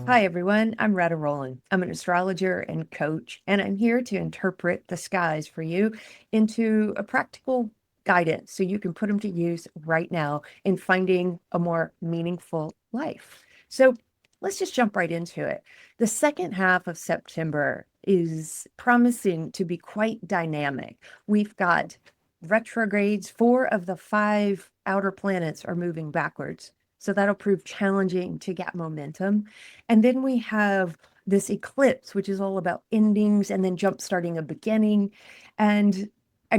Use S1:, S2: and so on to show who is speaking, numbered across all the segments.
S1: Hi, everyone. I'm Retta Roland. I'm an astrologer and coach, and I'm here to interpret the skies for you into a practical guidance so you can put them to use right now in finding a more meaningful life. So let's just jump right into it. The second half of September is promising to be quite dynamic. We've got retrogrades. Four of the five outer planets are moving backwards. So that'll prove challenging to get momentum. And then we have this eclipse, which is all about endings and then jump starting a beginning and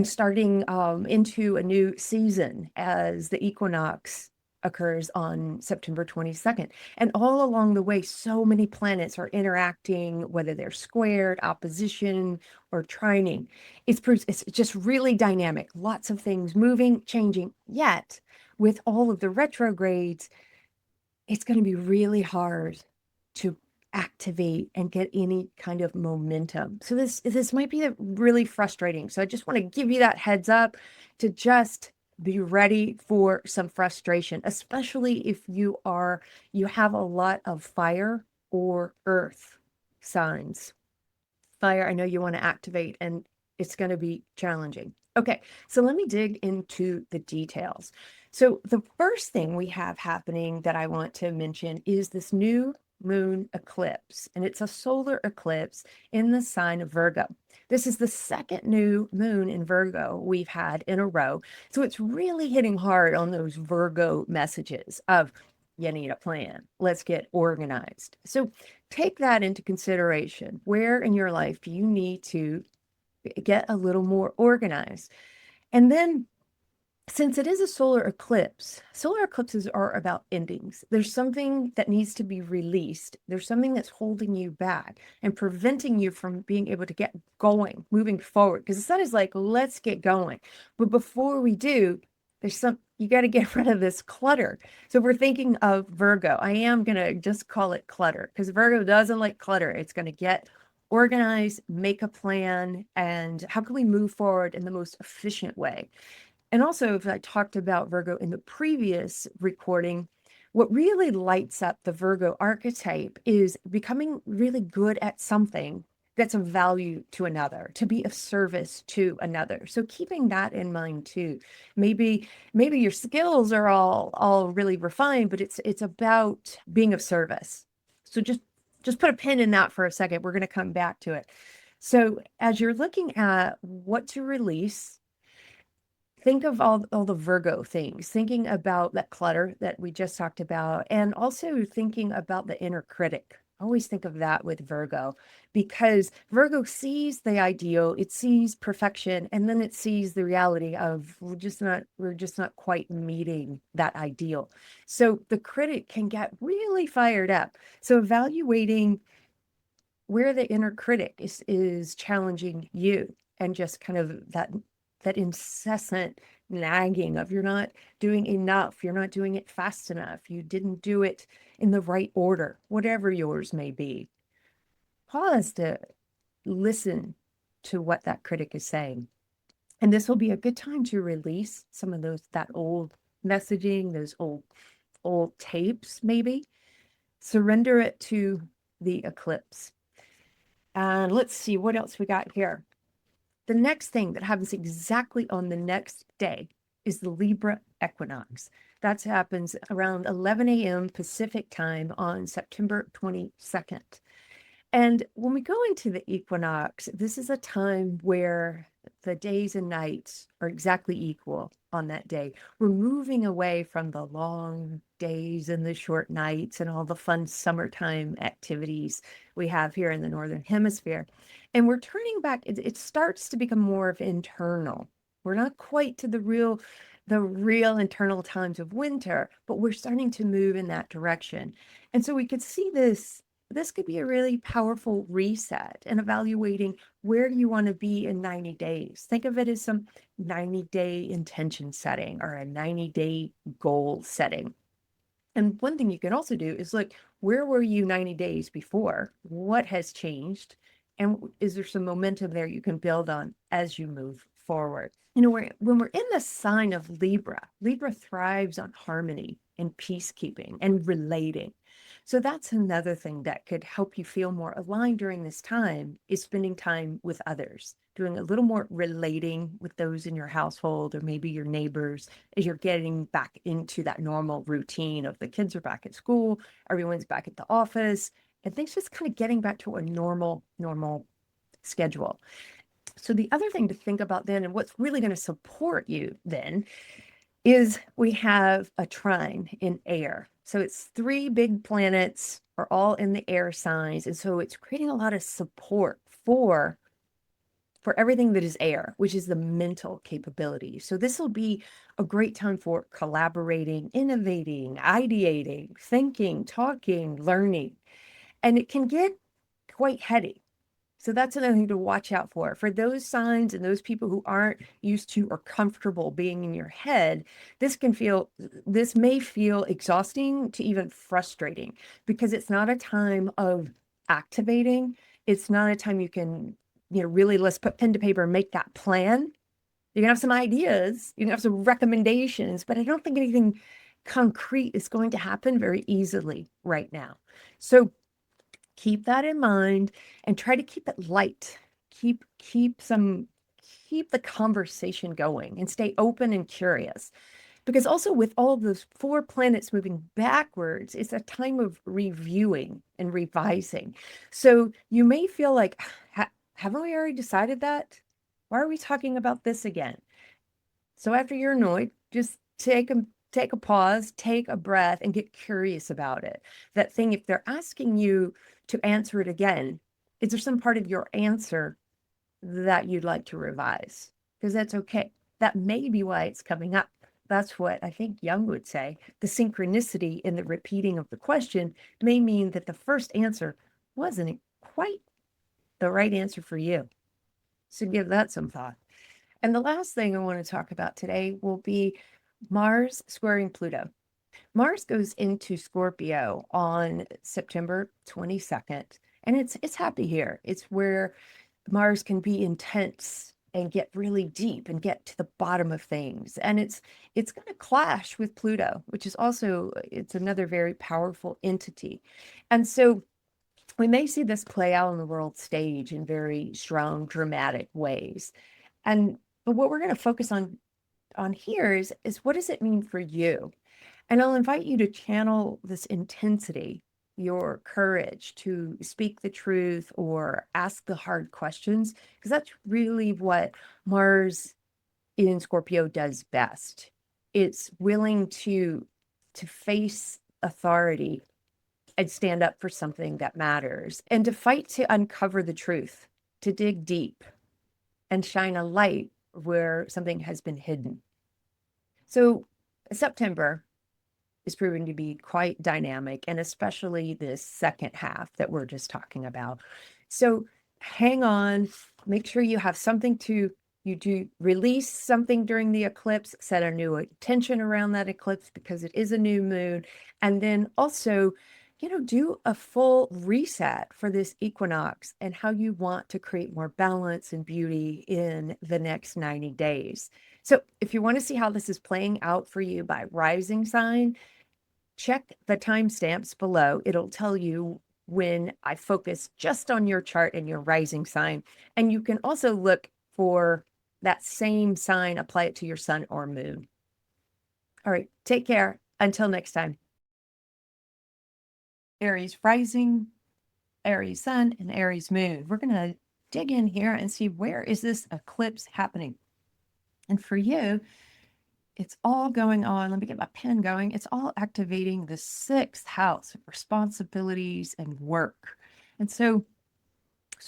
S1: starting into a new season as the equinox occurs on September 22nd. And all along the way, so many planets are interacting, whether they're squared, opposition, or trining. It's just really dynamic, lots of things moving, changing. Yet, with all of the retrogrades, it's going to be really hard to activate and get any kind of momentum. So this might be really frustrating. So I just want to give you that heads up to just be ready for some frustration, especially if you have a lot of fire or earth signs. Fire, I know you want to activate, and it's going to be challenging. Okay, so let me dig into the details. So the first thing we have happening that I want to mention is this new moon eclipse, and it's a solar eclipse in the sign of Virgo. This is the second new moon in Virgo we've had in a row. So it's really hitting hard on those Virgo messages of you need a plan. Let's get organized. So take that into consideration. Where in your life do you need to get a little more organized? And then, since it is a solar eclipses are about endings. There's something that needs to be released. There's something that's holding you back and preventing you from being able to get going, moving forward. Because the sun is like, let's get going. But before we do, you got to get rid of this clutter. So if we're thinking of Virgo, I am going to just call it clutter because Virgo doesn't like clutter. It's going to get organized, make a plan, and how can we move forward in the most efficient way? And also, if I talked about Virgo in the previous recording, what really lights up the Virgo archetype is becoming really good at something that's of value to another, to be of service to another. So keeping that in mind too. Maybe your skills are all really refined, but it's about being of service. So just put a pin in that for a second. We're going to come back to it. So as you're looking at what to release, think of all the Virgo things, thinking about that clutter that we just talked about, and also thinking about the inner critic. Always think of that with Virgo, because Virgo sees the ideal, it sees perfection, and then it sees the reality of we're just not quite meeting that ideal. So the critic can get really fired up. So evaluating where the inner critic is challenging you, and just kind of that incessant nagging of you're not doing enough, you're not doing it fast enough, you didn't do it in the right order, whatever yours may be. Pause to listen to what that critic is saying. And this will be a good time to release some of that old messaging, those old tapes, maybe. Surrender it to the eclipse. And let's see what else we got here. The next thing that happens exactly on the next day is the Libra Equinox. That happens around 11 a.m. Pacific time on September 22nd. And when we go into the equinox, this is a time where the days and nights are exactly equal on that day. We're moving away from the long days and the short nights and all the fun summertime activities we have here in the Northern Hemisphere. And we're turning back, it starts to become more of internal. We're not quite to the real internal times of winter, but we're starting to move in that direction. And so we could see this could be a really powerful reset and evaluating where you want to be in 90 days. Think of it as some 90-day intention setting or a 90-day goal setting. And one thing you can also do is look, where were you 90 days before? What has changed? And is there some momentum there you can build on as you move forward? When we're in the sign of Libra, Libra thrives on harmony and peacekeeping and relating. So that's another thing that could help you feel more aligned during this time, is spending time with others, doing a little more relating with those in your household or maybe your neighbors, as you're getting back into that normal routine of the kids are back at school, everyone's back at the office, and things just kind of getting back to a normal schedule. So the other thing to think about then, and what's really going to support you then, is we have a trine in air. So it's three big planets are all in the air signs. And so it's creating a lot of support for everything that is air, which is the mental capability. So this will be a great time for collaborating, innovating, ideating, thinking, talking, learning. And it can get quite heady. So that's another thing to watch out for. For those signs and those people who aren't used to or comfortable being in your head, this may feel exhausting to even frustrating, because it's not a time of activating. It's not a time you can, really, let's put pen to paper and make that plan. You can have some ideas, you can have some recommendations, but I don't think anything concrete is going to happen very easily right now. So keep that in mind and try to keep it light. Keep the conversation going and stay open and curious. Because also, with all of those four planets moving backwards, it's a time of reviewing and revising. So you may feel like, haven't we already decided that? Why are we talking about this again? So after you're annoyed, just take a pause, take a breath, and get curious about it. That thing, if they're asking you to answer it again, is there some part of your answer that you'd like to revise? Because that's okay. That may be why it's coming up. That's what I think Jung would say. The synchronicity in the repeating of the question may mean that the first answer wasn't quite the right answer for you. So give that some thought. And the last thing I want to talk about today will be Mars squaring Pluto. Mars goes into Scorpio on September 22nd, and it's happy here. It's where Mars can be intense and get really deep and get to the bottom of things. And it's going to clash with Pluto, which is also, it's another very powerful entity. And so we may see this play out on the world stage in very strong, dramatic ways. But what we're going to focus on here is what does it mean for you? And I'll invite you to channel this intensity, your courage to speak the truth or ask the hard questions, because that's really what Mars in Scorpio does best. It's willing to face authority and stand up for something that matters, and to fight to uncover the truth, to dig deep and shine a light where something has been hidden. So September is proving to be quite dynamic, and especially this second half that we're just talking about. So hang on, make sure you have something you do release something during the eclipse, set a new intention around that eclipse because it is a new moon. And then also, do a full reset for this equinox and how you want to create more balance and beauty in the next 90 days. So if you want to see how this is playing out for you by rising sign, check the timestamps below. It'll tell you when I focus just on your chart and your rising sign. And you can also look for that same sign, apply it to your sun or moon. All right, take care. Until next time. Aries rising, Aries sun, and Aries moon. We're going to dig in here and see, where is this eclipse happening? And for you, it's all going on. Let me get my pen going. It's all activating the 6th house of responsibilities and work. And so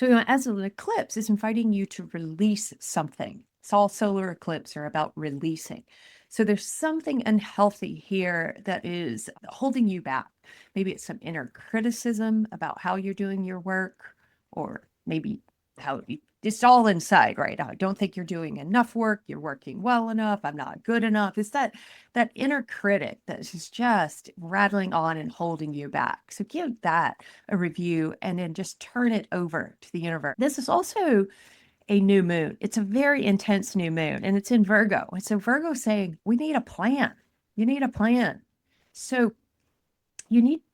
S1: as an eclipse, it's inviting you to release something. It's all solar eclipse are about releasing. So there's something unhealthy here that is holding you back. Maybe it's some inner criticism about how you're doing your work, or maybe it's all inside right now. I don't think you're doing enough work. You're working well enough. I'm not good enough. It's that inner critic that is just rattling on and holding you back. So give that a review and then just turn it over to the universe. This is also a new moon. It's a very intense new moon, and it's in Virgo. And so Virgo saying, we need a plan. You need a plan. So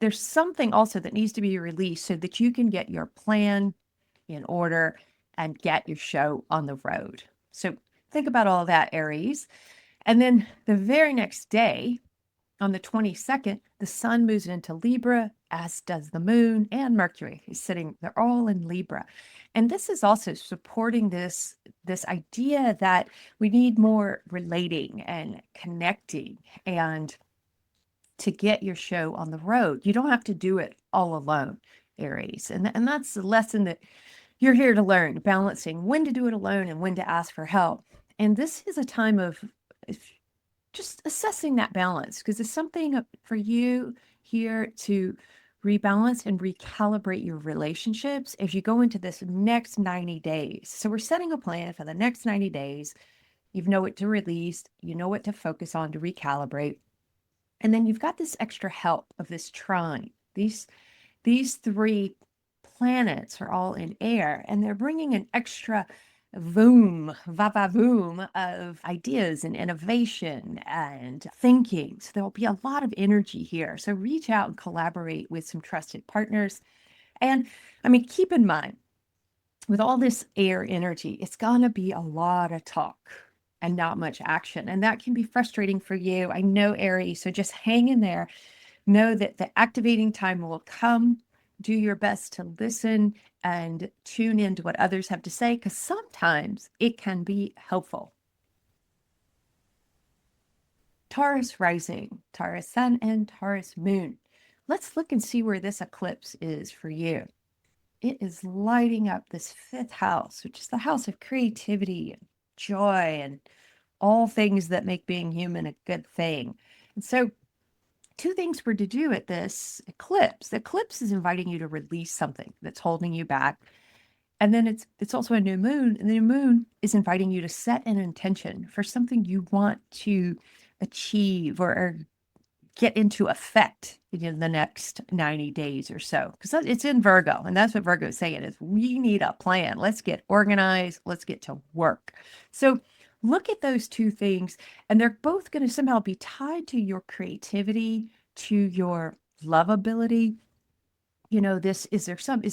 S1: there's something also that needs to be released so that you can get your plan in order and get your show on the road. So think about all that, Aries. And then the very next day, on the 22nd, the sun moves into Libra, as does the moon and Mercury. They're all in Libra. And this is also supporting this idea that we need more relating and connecting and to get your show on the road. You don't have to do it all alone, Aries. And that's the lesson that you're here to learn, balancing when to do it alone and when to ask for help. And this is a time of just assessing that balance, because it's something for you here to rebalance and recalibrate your relationships as you go into this next 90 days. So we're setting a plan for the next 90 days. You know what to release, you know what to focus on to recalibrate. And then you've got this extra help of this trine. These three planets are all in air, and they're bringing an extra va-va-voom of ideas and innovation and thinking. So there'll be a lot of energy here. So reach out and collaborate with some trusted partners. And I mean, keep in mind, with all this air energy, it's going to be a lot of talk and not much action. And that can be frustrating for you. I know, Aries. So just hang in there. Know that the activating time will come. Do your best to listen and tune into what others have to say, because sometimes it can be helpful. Taurus rising, Taurus sun, and Taurus moon. Let's look and see where this eclipse is for you. It is lighting up this fifth house, which is the house of creativity and joy and all things that make being human a good thing. And so two things we're to do at this eclipse. The eclipse is inviting you to release something that's holding you back. And then it's also a new moon, and the new moon is inviting you to set an intention for something you want to achieve or get into effect in the next 90 days or so. Because it's in Virgo, and that's what Virgo is saying is we need a plan. Let's get organized. Let's get to work. So look at those two things, and they're both going to somehow be tied to your creativity, to your lovability. Is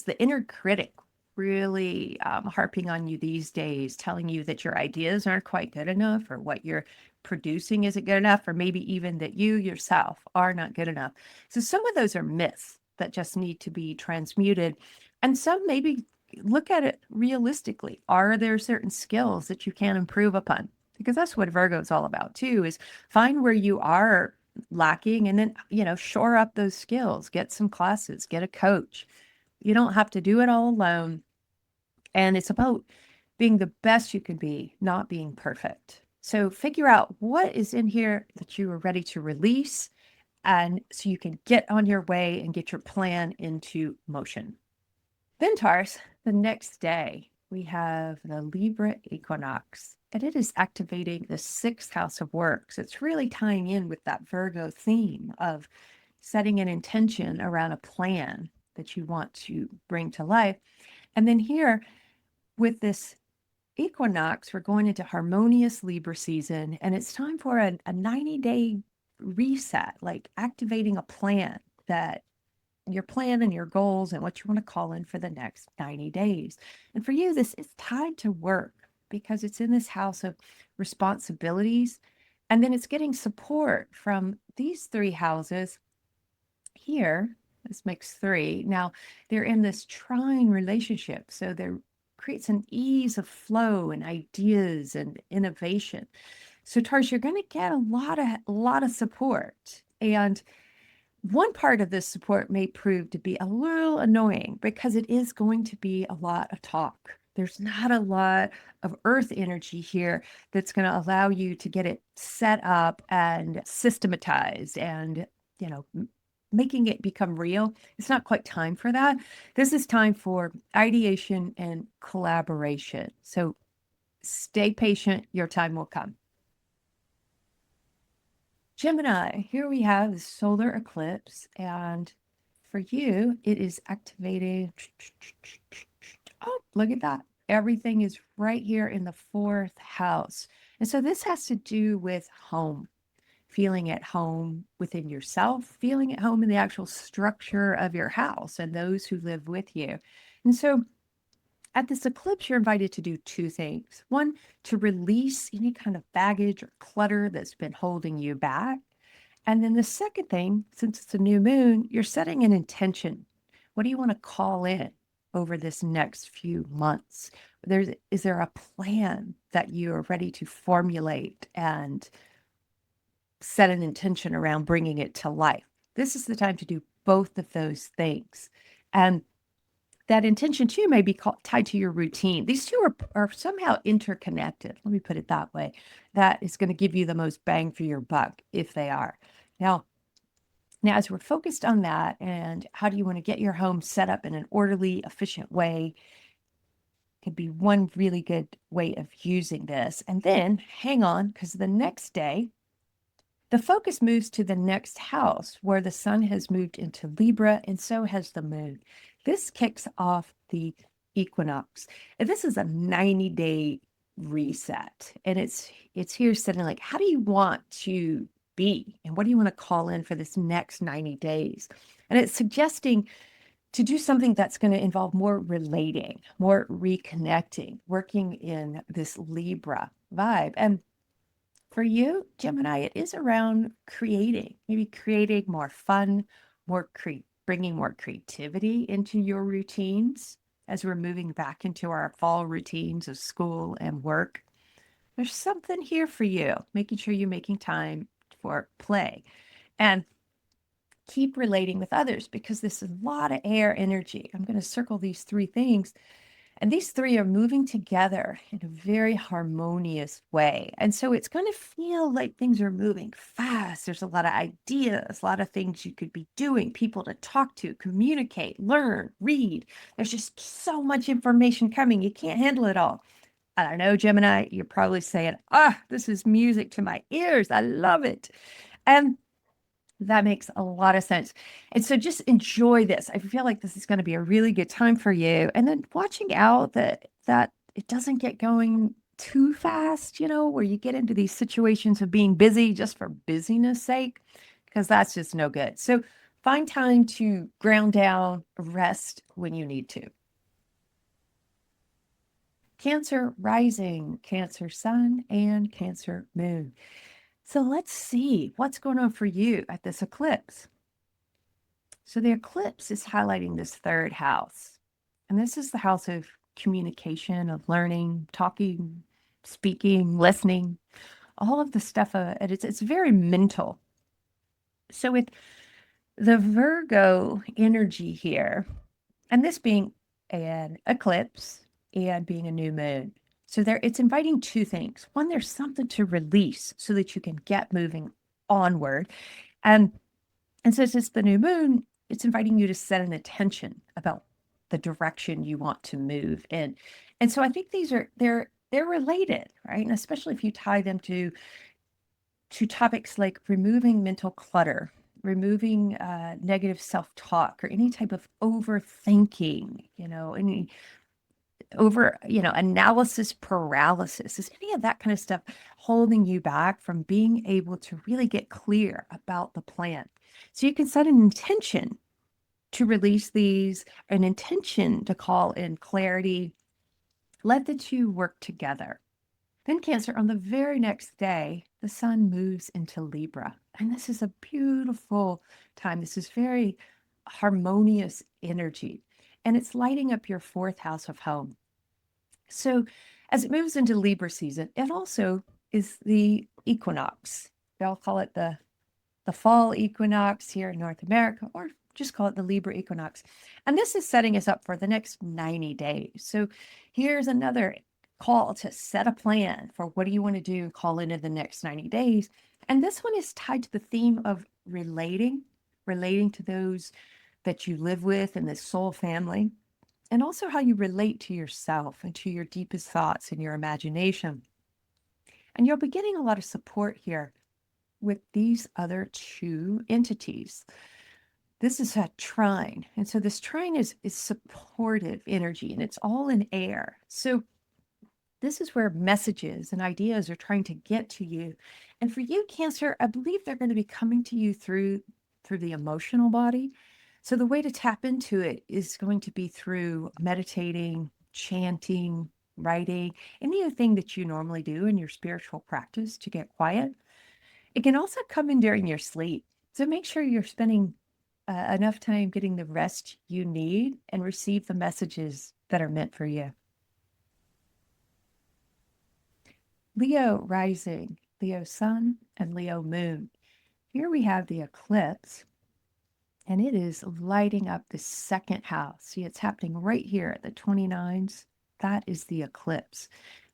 S1: the inner critic really harping on you these days, telling you that your ideas aren't quite good enough, or what you're producing isn't good enough, or maybe even that you yourself are not good enough. So some of those are myths that just need to be transmuted. And some maybe look at it realistically. Are there certain skills that you can improve upon? Because that's what Virgo is all about too, is find where you are lacking and then, shore up those skills, get some classes, get a coach. You don't have to do it all alone. And it's about being the best you can be, not being perfect. So figure out what is in here that you are ready to release, and so you can get on your way and get your plan into motion. Then Taurus, the next day, we have the Libra Equinox, and it is activating the sixth house of work. So it's really tying in with that Virgo theme of setting an intention around a plan that you want to bring to life. And then here, with this equinox, we're going into harmonious Libra season, and it's time for a 90-day reset, like activating a plan, that your plan and your goals and what you want to call in for the next 90 days. And for you, this is tied to work because it's in this house of responsibilities. And then it's getting support from these three houses here. This makes three. Now they're in this trine relationship. So there creates an ease of flow and ideas and innovation. So Taurus, you're going to get a lot of support. And one part of this support may prove to be a little annoying because it is going to be a lot of talk. There's not a lot of earth energy here that's going to allow you to get it set up and systematized and, making it become real. It's not quite time for that. This is time for ideation and collaboration. So stay patient. Your time will come. Gemini, here we have the solar eclipse, and for you, it is activating. Oh, look at that. Everything is right here in the fourth house. And so this has to do with home, feeling at home within yourself, feeling at home in the actual structure of your house and those who live with you. And so at this eclipse, you're invited to do two things. One, to release any kind of baggage or clutter that's been holding you back. And then the second thing, since it's a new moon, you're setting an intention. What do you want to call in over this next few months? Is there a plan that you are ready to formulate and set an intention around bringing it to life? This is the time to do both of those things. And that intention too may be tied to your routine. These two are somehow interconnected. Let me put it that way. That is going to give you the most bang for your buck if they are. Now, as we're focused on that and how do you want to get your home set up in an orderly, efficient way, could be one really good way of using this. And then hang on, because the next day, the focus moves to the next house where the sun has moved into Libra and so has the moon. This kicks off the equinox. And this is a 90-day reset. And it's here sitting like, how do you want to be? And what do you want to call in for this next 90 days? And it's suggesting to do something that's going to involve more relating, more reconnecting, working in this Libra vibe. And for you, Gemini, it is around creating, maybe creating more fun, bringing more creativity into your routines as we're moving back into our fall routines of school and work. There's something here for you, making sure you're making time for play and keep relating with others because this is a lot of air energy. I'm going to circle these three things. And these three are moving together in a very harmonious way. And so it's going to feel like things are moving fast. There's a lot of ideas, a lot of things you could be doing, people to talk to, communicate, learn, read. There's just so much information coming. You can't handle it all. I don't know, Gemini, you're probably saying, this is music to my ears. I love it. And that makes a lot of sense. And so just enjoy this. I feel like this is going to be a really good time for you. And then watching out that it doesn't get going too fast, where you get into these situations of being busy just for busyness sake, because that's just no good. So find time to ground down, rest when you need to. Cancer rising, Cancer sun, and Cancer moon. So let's see what's going on for you at this eclipse. So the eclipse is highlighting this third house. And this is the house of communication, of learning, talking, speaking, listening, all of the stuff. It's very mental. So with the Virgo energy here, and this being an eclipse and being a new moon, so it's inviting two things. One, there's something to release so that you can get moving onward. And since it's the new moon, it's inviting you to set an intention about the direction you want to move in. And so I think they're related, right? And especially if you tie them to topics like removing mental clutter, removing negative self-talk or any type of overthinking, any analysis paralysis. Is any of that kind of stuff holding you back from being able to really get clear about the plan? So you can set an intention to release these, an intention to call in clarity. Let the two work together. Then Cancer, on the very next day, the sun moves into Libra. And this is a beautiful time. This is very harmonious energy. And it's lighting up your fourth house of home. So as it moves into Libra season, it also is the equinox. They'll call it the fall equinox here in North America, or just call it the Libra equinox. And this is setting us up for the next 90 days. So here's another call to set a plan for what do you want to do, call into the next 90 days. And this one is tied to the theme of relating to those that you live with in this soul family, and also how you relate to yourself and to your deepest thoughts and your imagination. And you'll be getting a lot of support here with these other two entities. This is a trine. And so this trine is supportive energy, and it's all in air. So This is where messages and ideas are trying to get to you. And for you, Cancer, I believe they're going to be coming to you through the emotional body. So the way to tap into it is going to be through meditating, chanting, writing, anything that you normally do in your spiritual practice to get quiet. It can also come in during your sleep. So make sure you're spending enough time getting the rest you need and receive the messages that are meant for you. Leo rising, Leo sun, and Leo moon. Here we have the eclipse, and it is lighting up the second house. See, it's happening right here at the 29s. That is the eclipse.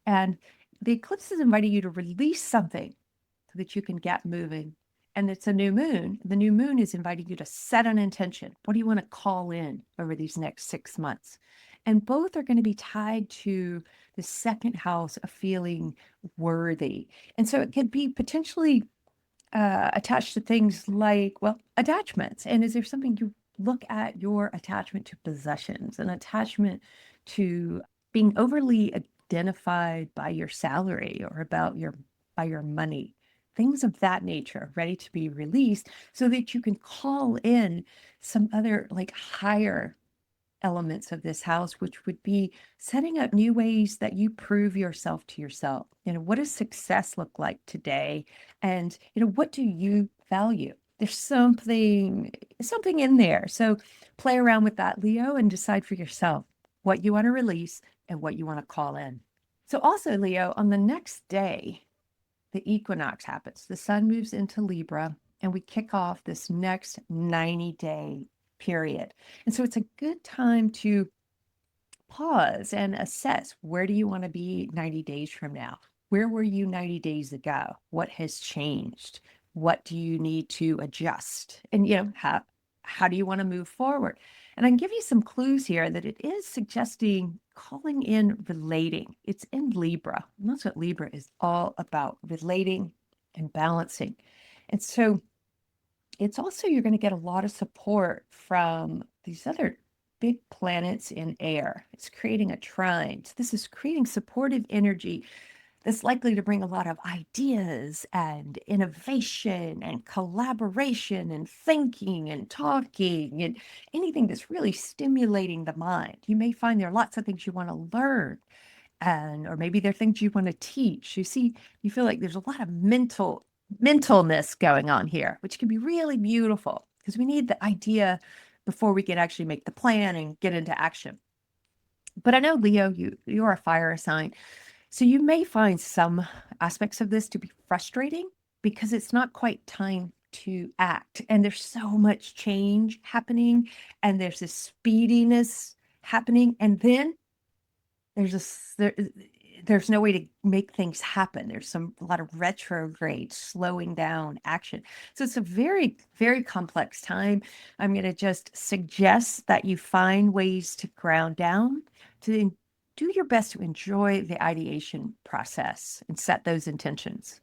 S1: And the eclipse is inviting you to release something so that you can get moving. And it's a new moon. The new moon is inviting you to set an intention. What do you want to call in over these next 6 months? And both are going to be tied to the second house of feeling worthy. And so it could be potentially attached to things like, well, attachments. And is there something you look at your attachment to possessions, an attachment to being overly identified by your salary or about your by your money, things of that nature, ready to be released so that you can call in some other like higher elements of this house, which would be setting up new ways that you prove yourself to yourself. What does success look like today? And, what do you value? There's something in there. So play around with that, Leo, and decide for yourself what you want to release and what you want to call in. So also, Leo, on the next day, the equinox happens. The sun moves into Libra, and we kick off this next 90-day period. And so it's a good time to pause and assess, where do you want to be 90 days from now? Where were you 90 days ago? What has changed? What do you need to adjust? And how do you want to move forward? And I can give you some clues here that it is suggesting calling in relating. It's in Libra. And that's what Libra is all about, relating and balancing. And so it's also, you're going to get a lot of support from these other big planets in air. It's creating a trine. So this is creating supportive energy that's likely to bring a lot of ideas and innovation and collaboration and thinking and talking and anything that's really stimulating the mind. You may find there are lots of things you want to learn, or maybe there are things you want to teach. You feel like there's a lot of mentalness going on here, which can be really beautiful because we need the idea before we can actually make the plan and get into action. But I know, Leo, you're a fire sign. So you may find some aspects of this to be frustrating because it's not quite time to act. And there's so much change happening, and there's this speediness happening. And then there's no way to make things happen. There's a lot of retrograde, slowing down action. So it's a very, very complex time. I'm going to just suggest that you find ways to ground down, to do your best to enjoy the ideation process and set those intentions.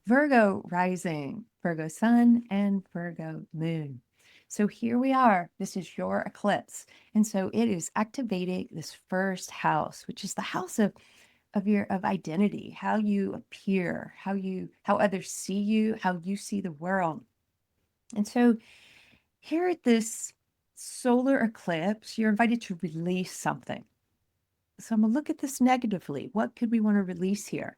S1: Virgo rising, Virgo sun, and Virgo moon. So here we are. This is your eclipse. And so it is activating this first house, which is the house of identity, how you appear, how others see you, how you see the world. And so here at this solar eclipse, you're invited to release something. So I'm gonna look at this negatively. What could we want to release here?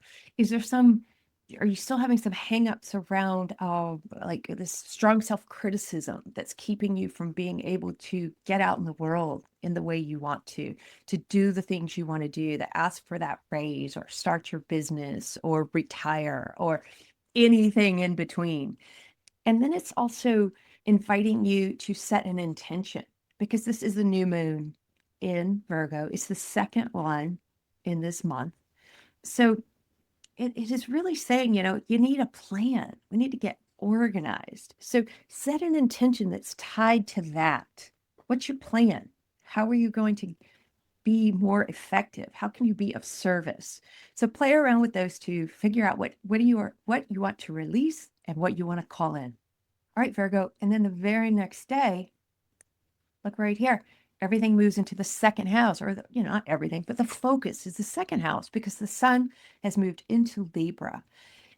S1: Are you still having some hangups around like this strong self-criticism that's keeping you from being able to get out in the world in the way you want to do the things you want to do, to ask for that raise or start your business or retire or anything in between? And then it's also inviting you to set an intention, because this is the new moon in Virgo. It's the second one in this month. So it is really saying, you need a plan. We need to get organized. So set an intention that's tied to that. What's your plan? How are you going to be more effective? How can you be of service? So play around with those two, figure out what you want to release and what you want to call in. All right, Virgo. And then the very next day, look right here. everything moves into the second house, or not everything, but the focus is the second house because the sun has moved into Libra.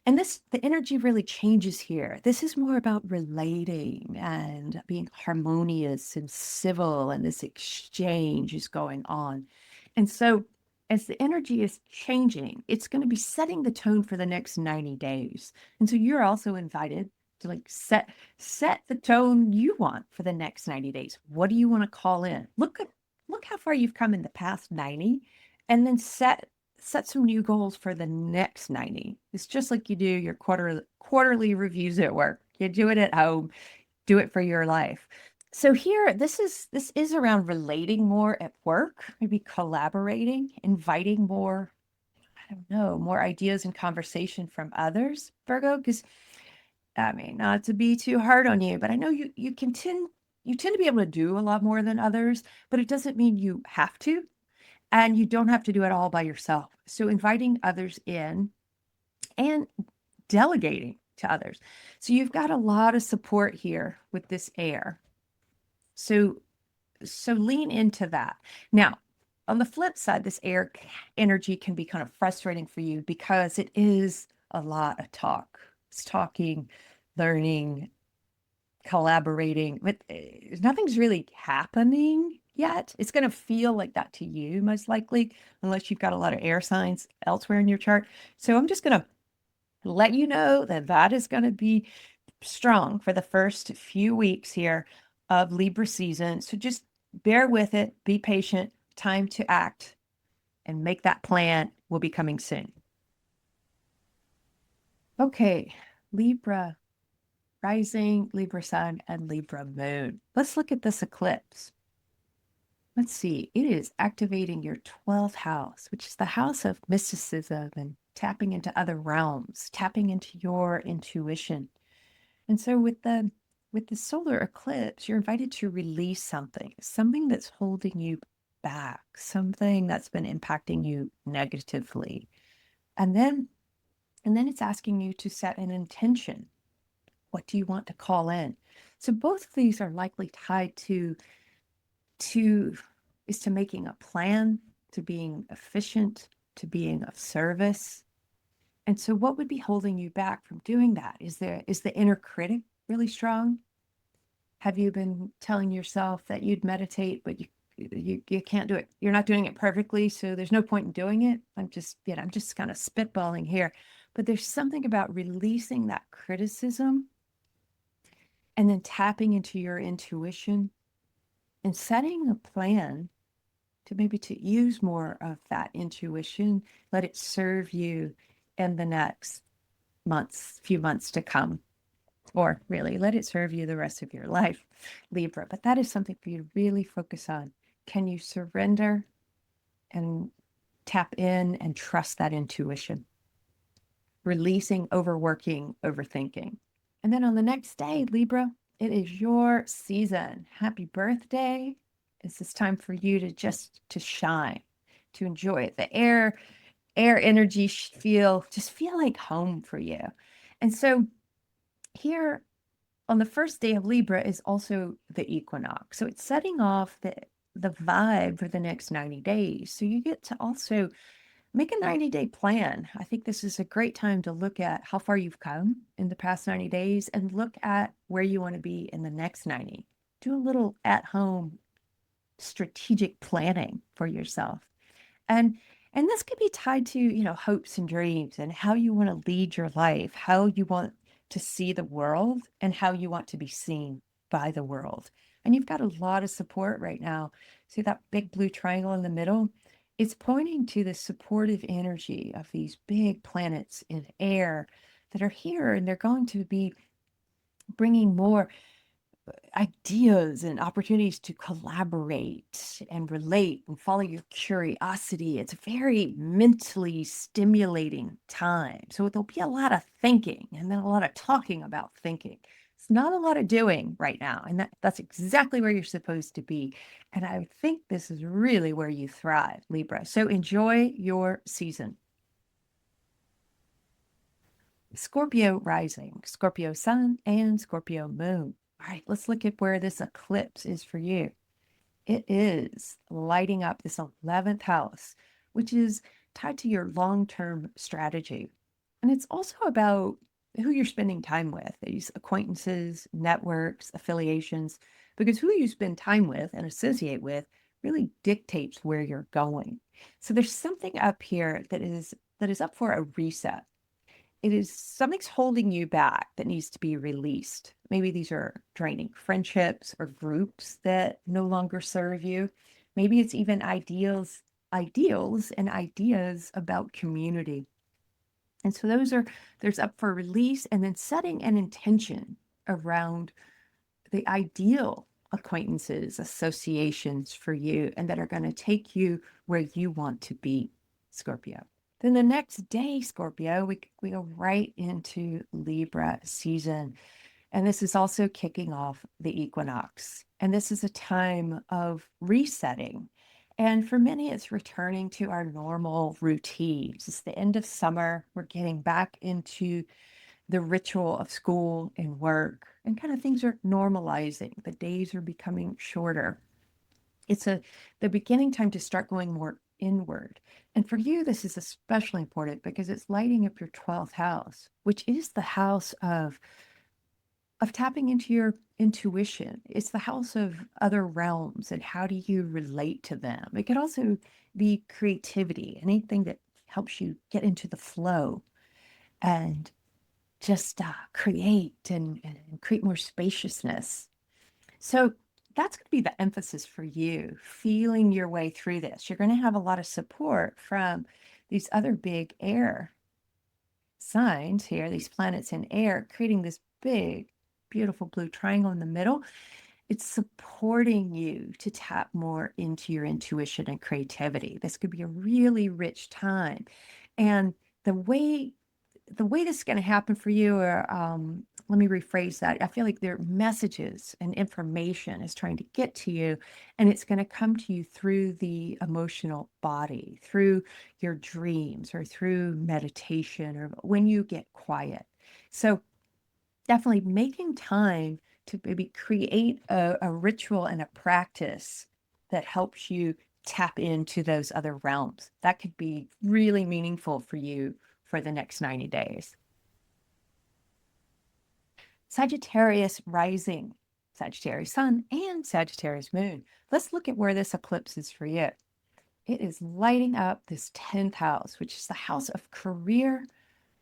S1: And the energy really changes here. This is more about relating and being harmonious and civil, and this exchange is going on. And so, as the energy is changing, it's going to be setting the tone for the next 90 days. And so, you're also invited to like set the tone you want for the next 90 days. What do you want to call in? Look how far you've come in the past 90, and then set some new goals for the next 90. It's just like you do your quarterly reviews at work. You do it at home, do it for your life. So here, this is around relating more at work, maybe collaborating, inviting more, I don't know, more ideas and conversation from others, Virgo, because I mean, not to be too hard on you, but I know you tend to be able to do a lot more than others, but it doesn't mean you have to. And you don't have to do it all by yourself. So inviting others in and delegating to others. So you've got a lot of support here with this air. So lean into that. Now, on the flip side, this air energy can be kind of frustrating for you because it is a lot of talk. It's talking, learning, collaborating, but nothing's really happening yet. It's going to feel like that to you, most likely, unless you've got a lot of air signs elsewhere in your chart. So I'm just going to let you know that that is going to be strong for the first few weeks here of Libra season. So just bear with it, be patient, time to act and make that plan will be coming soon. Okay, Libra rising, Libra sun, and Libra moon. Let's look at this eclipse. Let's see, it is activating your 12th house, which is the house of mysticism and tapping into other realms, tapping into your intuition. And so with the solar eclipse, you're invited to release something that's holding you back, something that's been impacting you negatively. And then it's asking you to set an intention. What do you want to call in? So both of these are likely tied to making a plan, to being efficient, to being of service. And so what would be holding you back from doing that? Is the inner critic really strong? Have you been telling yourself that you'd meditate, but you can't do it? You're not doing it perfectly, so there's no point in doing it. I'm just kind of spitballing here. But there's something about releasing that criticism and then tapping into your intuition and setting a plan to use more of that intuition, let it serve you in the next few months to come, or really let it serve you the rest of your life, Libra. But that is something for you to really focus on. Can you surrender and tap in and trust that intuition? Releasing overworking, overthinking. And then on the next day, Libra, it is your season. Happy birthday. It's this time for you to shine, to enjoy it. The air energy feel like home for you. And so here on the first day of Libra is also the equinox. So it's setting off the vibe for the next 90 days. So you get to also make a 90-day plan. I think this is a great time to look at how far you've come in the past 90 days and look at where you want to be in the next 90. Do a little at-home strategic planning for yourself. And this could be tied to, hopes and dreams and how you want to lead your life, how you want to see the world, and how you want to be seen by the world. And you've got a lot of support right now. See that big blue triangle in the middle? It's pointing to the supportive energy of these big planets in air that are here, and they're going to be bringing more ideas and opportunities to collaborate and relate and follow your curiosity. It's a very mentally stimulating time. So there'll be a lot of thinking and then a lot of talking about thinking. It's not a lot of doing right now. And that's exactly where you're supposed to be. And I think this is really where you thrive, Libra. So enjoy your season. Scorpio rising, Scorpio sun, and Scorpio moon. All right, let's look at where this eclipse is for you. it is lighting up this 11th house, which is tied to your long-term strategy. And it's also about who you're spending time with, these acquaintances, networks, affiliations, because who you spend time with and associate with really dictates where you're going. So there's something up here that is up for a reset. It is something's holding you back that needs to be released. Maybe these are draining friendships or groups that no longer serve you. Maybe it's even ideals and ideas about community. And so there's up for release, and then setting an intention around the ideal acquaintances, associations for you, and that are going to take you where you want to be, Scorpio. Then the next day, Scorpio, we go right into Libra season. And this is also kicking off the equinox. And this is a time of resetting. And for many, it's returning to our normal routines. It's the end of summer. We're getting back into the ritual of school and work, and kind of things are normalizing. The days are becoming shorter. It's the beginning time to start going more inward. And for you, this is especially important because it's lighting up your 12th house, which is the house of tapping into your intuition. It's the house of other realms and how do you relate to them. It could also be creativity, anything that helps you get into the flow and just create and create more spaciousness. So that's going to be the emphasis for you, feeling your way through this. You're going to have a lot of support from these other big air signs here, these planets in air, creating this big, beautiful blue triangle in the middle. It's supporting you to tap more into your intuition and creativity. This could be a really rich time. And the way this is going to happen for you, or let me rephrase that. I feel like their messages and information is trying to get to you, and it's going to come to you through the emotional body, through your dreams, or through meditation, or when you get quiet. So definitely making time to maybe create a ritual and a practice that helps you tap into those other realms. That could be really meaningful for you for the next 90 days. Sagittarius rising, Sagittarius sun, and Sagittarius moon. Let's look at where this eclipse is for you. It is lighting up this 10th house, which is the house of career,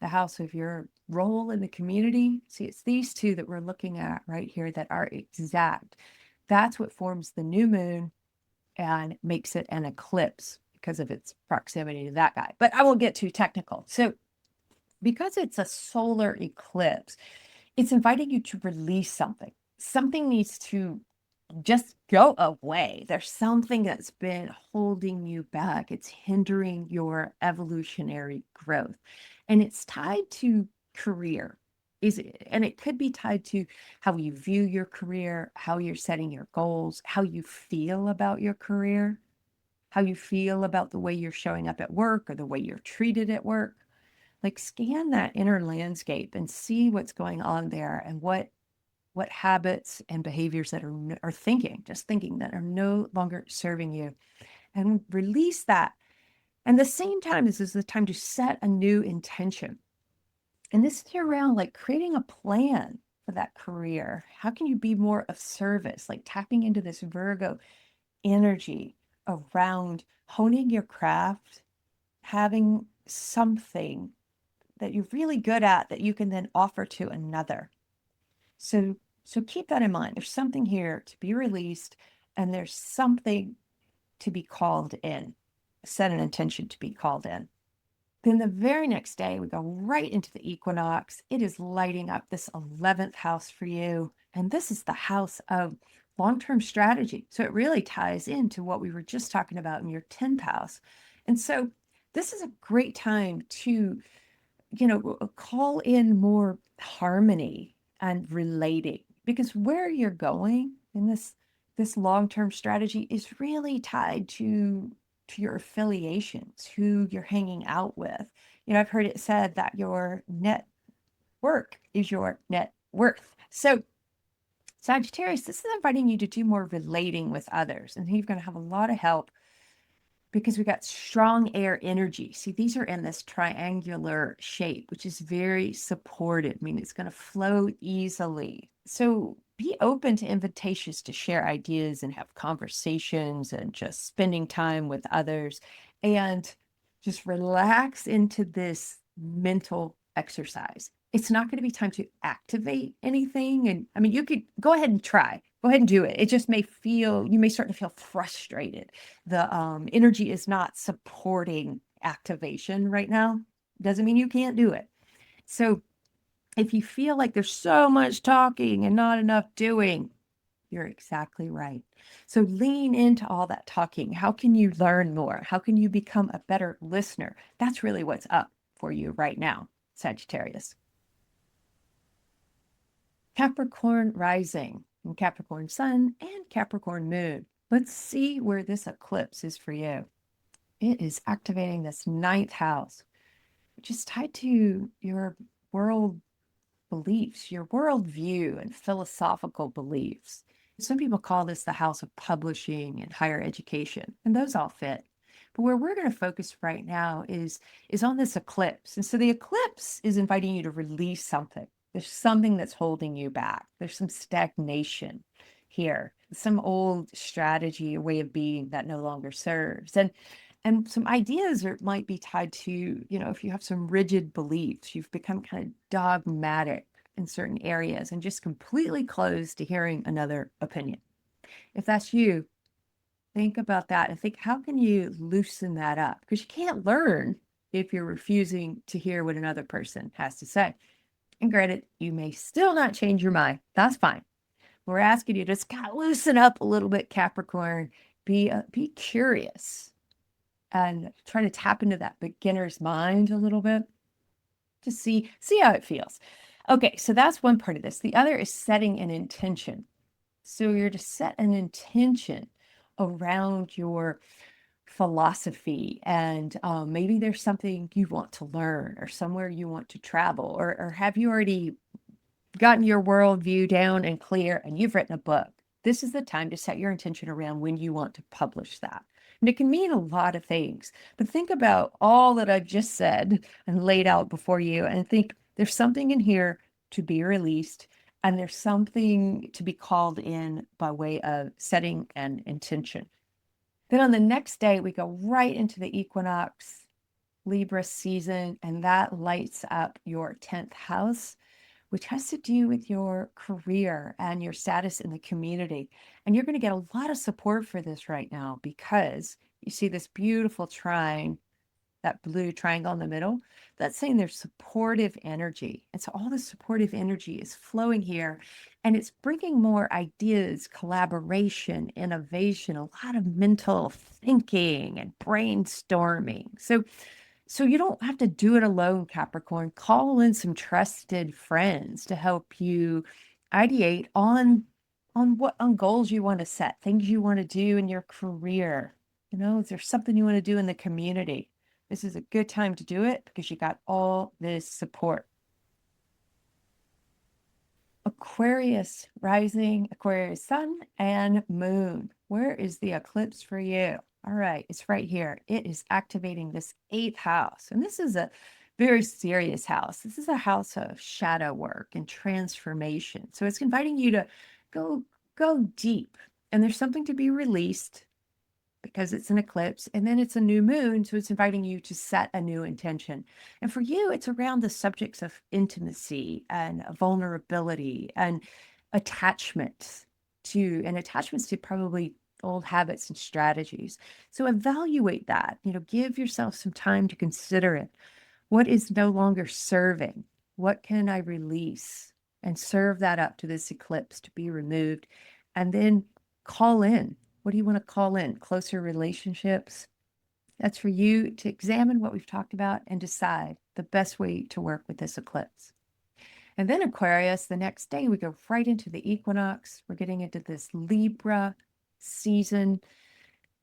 S1: the house of your role in the community. See, it's these two that we're looking at right here that are exact. That's what forms the new moon and makes it an eclipse because of its proximity to that guy. But I won't get too technical. So because it's a solar eclipse, it's inviting you to release something. Something needs to just go away. There's something that's been holding you back. It's hindering your evolutionary growth. And it's tied to career. And it could be tied to how you view your career, how you're setting your goals, how you feel about your career, how you feel about the way you're showing up at work or the way you're treated at work. Like scan that inner landscape and see what's going on there and what habits and behaviors that are thinking that are no longer serving you, and release that. And the same time, this is the time to set a new intention. And this is around like creating a plan for that career. How can you be more of service? Like tapping into this Virgo energy around honing your craft, having something that you're really good at that you can then offer to another. So keep that in mind. There's something here to be released, and there's something to be called in. Set an intention to be called in. Then the very next day, we go right into the equinox. It is lighting up this 11th house for you. And this is the house of long-term strategy. So it really ties into what we were just talking about in your 10th house. And so this is a great time to, call in more harmony and relating, because where you're going in this long-term strategy is really tied to your affiliations, who you're hanging out with. I've heard it said that your net work is your net worth. So Sagittarius, this is inviting you to do more relating with others. And you're going to have a lot of help because we got strong air energy. See, these are in this triangular shape, which is very supportive. I mean, it's going to flow easily. So be open to invitations to share ideas and have conversations and just spending time with others and just relax into this mental exercise. It's not going to be time to activate anything. And I mean, you could go ahead and try. Go ahead and do it. It just may feel, you may start to feel frustrated. The energy is not supporting activation right now. Doesn't mean you can't do it. So if you feel like there's so much talking and not enough doing, you're exactly right. So lean into all that talking. How can you learn more? How can you become a better listener? That's really what's up for you right now, Sagittarius. Capricorn rising and Capricorn sun and Capricorn moon. Let's see where this eclipse is for you. It is activating this ninth house, which is tied to your world beliefs, your worldview and philosophical beliefs. Some people call this the house of publishing and higher education, and those all fit. But where we're going to focus right now is on this eclipse. And so the eclipse is inviting you to release something. There's something that's holding you back. There's some stagnation here, some old strategy, a way of being that no longer serves. And some ideas might be tied to, you know, if you have some rigid beliefs, you've become kind of dogmatic in certain areas and just completely closed to hearing another opinion. If that's you, think about that and think, how can you loosen that up? Because you can't learn if you're refusing to hear what another person has to say. And granted, you may still not change your mind. That's fine. We're asking you to just kind of loosen up a little bit, Capricorn. Be curious and try to tap into that beginner's mind a little bit to see how it feels. Okay, so that's one part of this. The other is setting an intention. So you're to set an intention around your philosophy, and maybe there's something you want to learn or somewhere you want to travel, or have you already gotten your worldview down and clear and you've written a book? This is the time to set your intention around when you want to publish that. And it can mean a lot of things, but think about all that I've just said and laid out before you and think there's something in here to be released, and there's something to be called in by way of setting an intention. Then on the next day, we go right into the equinox Libra season, and that lights up your 10th house, which has to do with your career and your status in the community. And you're going to get a lot of support for this right now because you see this beautiful trine, that blue triangle in the middle. That's saying there's supportive energy. And so all this supportive energy is flowing here, and it's bringing more ideas, collaboration, innovation, a lot of mental thinking and brainstorming. So you don't have to do it alone, Capricorn. Call in some trusted friends to help you ideate on goals you want to set, things you want to do in your career. You know, is there something you want to do in the community? This is a good time to do it because you got all this support. Aquarius rising, Aquarius sun and moon. Where is the eclipse for you? All right, it's right here. It is activating this 8th house. And this is a very serious house. This is a house of shadow work and transformation. So it's inviting you to go deep. And there's something to be released because it's an eclipse, and then it's a new moon. So it's inviting you to set a new intention. And for you, it's around the subjects of intimacy and vulnerability and attachments to probably old habits and strategies. So evaluate that, give yourself some time to consider it. What is no longer serving? What can I release and serve that up to this eclipse to be removed? And then call in. What do you want to call in? Closer relationships? That's for you to examine what we've talked about and decide the best way to work with this eclipse. And then Aquarius, the next day, we go right into the equinox. We're getting into this Libra season.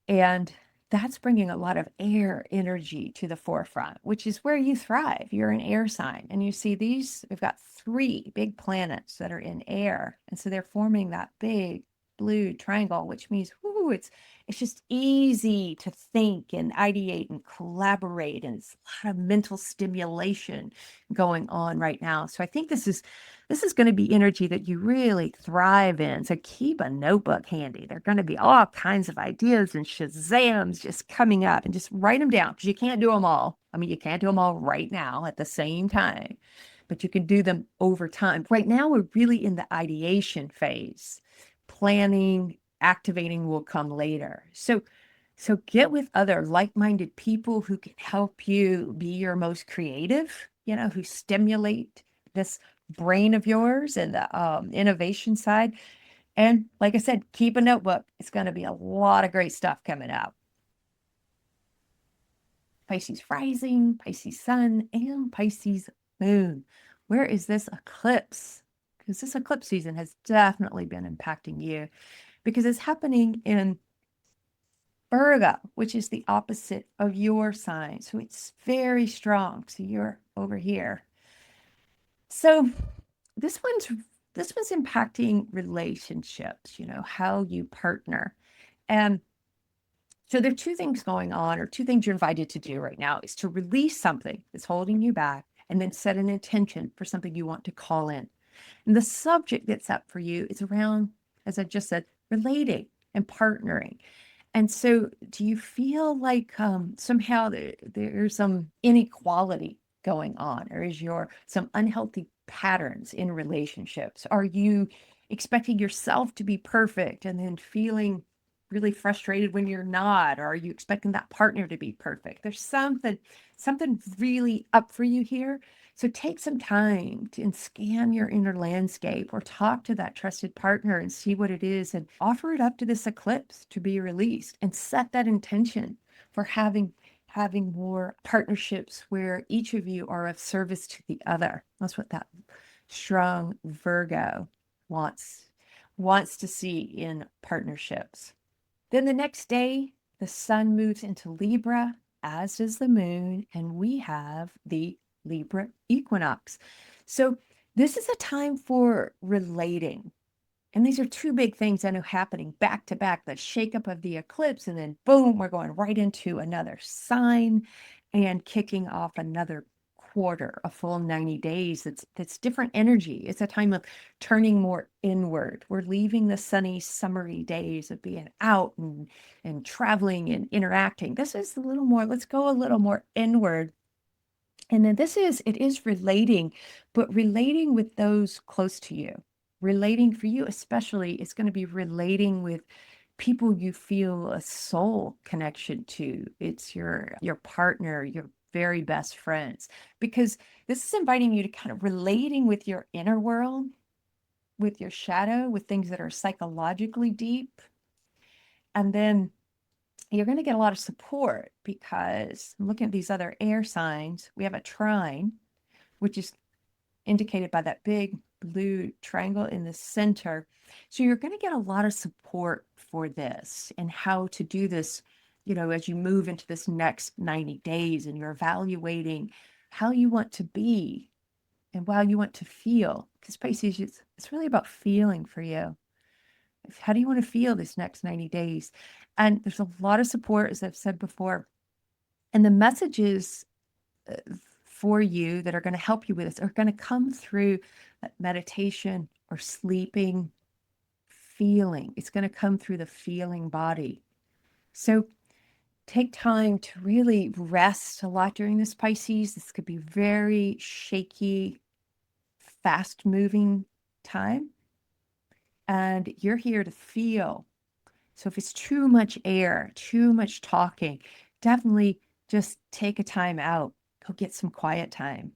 S1: And that's bringing a lot of air energy to the forefront, which is where you thrive. You're an air sign. And you see these, we've got three big planets that are in air. And so they're forming that big blue triangle, which means, whoo, it's just easy to think and ideate and collaborate. And it's a lot of mental stimulation going on right now. So I think this is going to be energy that you really thrive in. So keep a notebook handy. There are going to be all kinds of ideas and shazams just coming up, and just write them down, because you can't do them all. I mean, you can't do them all right now at the same time, but you can do them over time. Right now, we're really in the ideation phase. Planning, activating will come later. So get with other like-minded people who can help you be your most creative, who stimulate this brain of yours and the innovation side. And like I said, keep a notebook. It's going to be a lot of great stuff coming up. Pisces rising, Pisces sun, and Pisces moon. Where is this eclipse? Because this eclipse season has definitely been impacting you, because it's happening in Virgo, which is the opposite of your sign. So it's very strong. So you're over here. So this one's impacting relationships, how you partner. And so there are two things going on, or two things you're invited to do right now, is to release something that's holding you back, and then set an intention for something you want to call in. And the subject that's up for you is around, as I just said, relating and partnering. And so do you feel like somehow there's some inequality going on, or is your some unhealthy patterns in relationships? Are you expecting yourself to be perfect and then feeling really frustrated when you're not? Or are you expecting that partner to be perfect? There's something really up for you here. So take some time and scan your inner landscape, or talk to that trusted partner and see what it is, and offer it up to this eclipse to be released, and set that intention for having more partnerships where each of you are of service to the other. That's what that strong Virgo wants to see in partnerships. Then the next day, the sun moves into Libra, as does the moon, and we have the Libra Equinox. So this is a time for relating. And these are two big things I know happening back to back, the shakeup of the eclipse, and then boom, we're going right into another sign and kicking off another quarter, a full 90 days. That's different energy. It's a time of turning more inward. We're leaving the sunny, summery days of being out and traveling and interacting. This is a little more, let's go a little more inward. And then it is relating, but relating with those close to you. Relating for you especially, it's going to be relating with people you feel a soul connection to. It's your partner, your very best friends, because this is inviting you to kind of relating with your inner world, with your shadow, with things that are psychologically deep. And then you're going to get a lot of support, because I'm looking at these other air signs. We have a trine, which is indicated by that big blue triangle in the center. So you're going to get a lot of support for this, and how to do this, as you move into this next 90 days, and you're evaluating how you want to be and how you want to feel. Because Pisces, it's really about feeling for you. How do you want to feel this next 90 days? And there's a lot of support, as I've said before. And the messages for you that are going to help you with this are going to come through meditation or sleeping, feeling. It's going to come through the feeling body. So take time to really rest a lot during this, Pisces. This could be very shaky, fast moving time. And you're here to feel. So if it's too much air, too much talking, definitely just take a time out. Go get some quiet time.